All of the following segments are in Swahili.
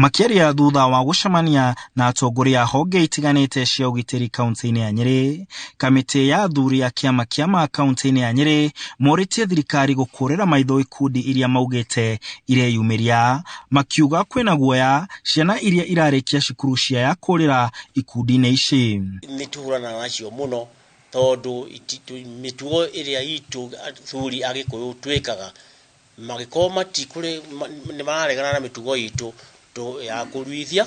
Makiaria thutha wa gucemania na atongoria honge itiganite cia ugitiri kaunti-ini ya Nyeri, kamiti ya athuri ya kiama kia kaunti-ini ya Nyeri moritie thirikari gukurira maitho ikundi iria maugite ireyumiria, makiuga kwina guoya ciana iria irarikia cukuru cia kurira ikundi-ini ici. Nituhurana nacio muno tondu mitugo iria itu athuri agikuyu twikaga magikoma tikuri ni maregana na mitugo itu ya kuruithia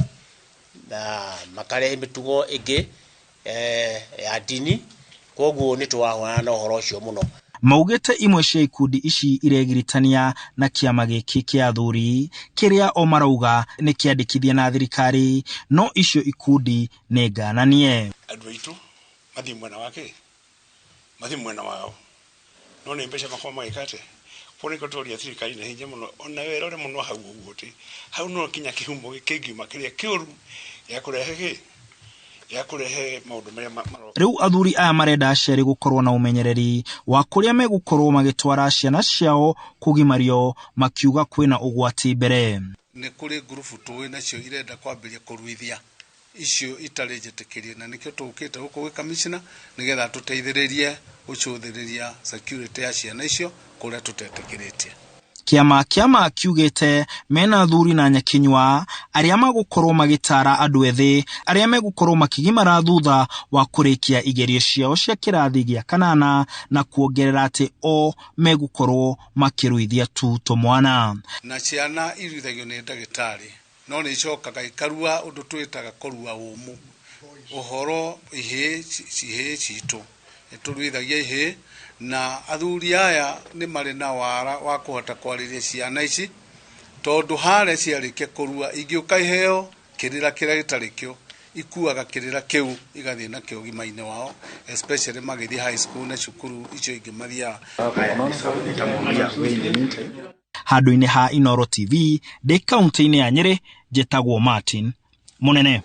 na makarehe mitugo ingi ya dini, koguo ni twahwana na uhoro ucio muno. Maugite imwe cia ikundi ici iregiritania na kiama giki kia athuri kiria o marauga ni kiandikithia na thirikari, no icio ikundi ni ngananie. Andu aitu mathi mwena wake mathi mwena wao no ni mbeca makoma magikate kuri kotoria thirikari na hinje muno ona werore muno hau uguti hau no kinya kihumo gikingiuma kiria kiuru ya kurehe maundu maria riu athuri aya marenda aceri gukorwo na umenyereri wa kuria megukorwo magitwara ciana ciao kugimario, makiuga kwina ugwati mbere. Ni kuri grupu tuwe nacio irenda kwambiria kuruithia icio itari njitikirie, na nikio tukite guku gwi commissioner nigetha tuteithiririe gucuthiriria security ya ciana icio kuria tutetikiritie. Kiama kiugite mena athuri na nyakinywa aria magukorwo magitara andu ethi aria megukorwo makigimara thutha wa kurikia igerio ciao cia kirathi gia kanana, na kuongerera ati o megukorwo makiruithia tu tumwana. Na ciana iruithagio ni ndagitari no ni icokaga ikarua undu twitaga kurua umu uhoro ihe citu turuithagia ihe, na athuri aya ni mari na wara wa kuhota kwariria ciana ici tondu hare ciarikia kurua ingiuka iheo kirira kiria gitarikio ikuaga kirira kiu igathie na kio gimaine wao, especially magithi high school na cukuru icio ingimathia. Handu-ini ha Inooro TV de kaunti-ini ya Nyeri, jetagwo Martin Munene.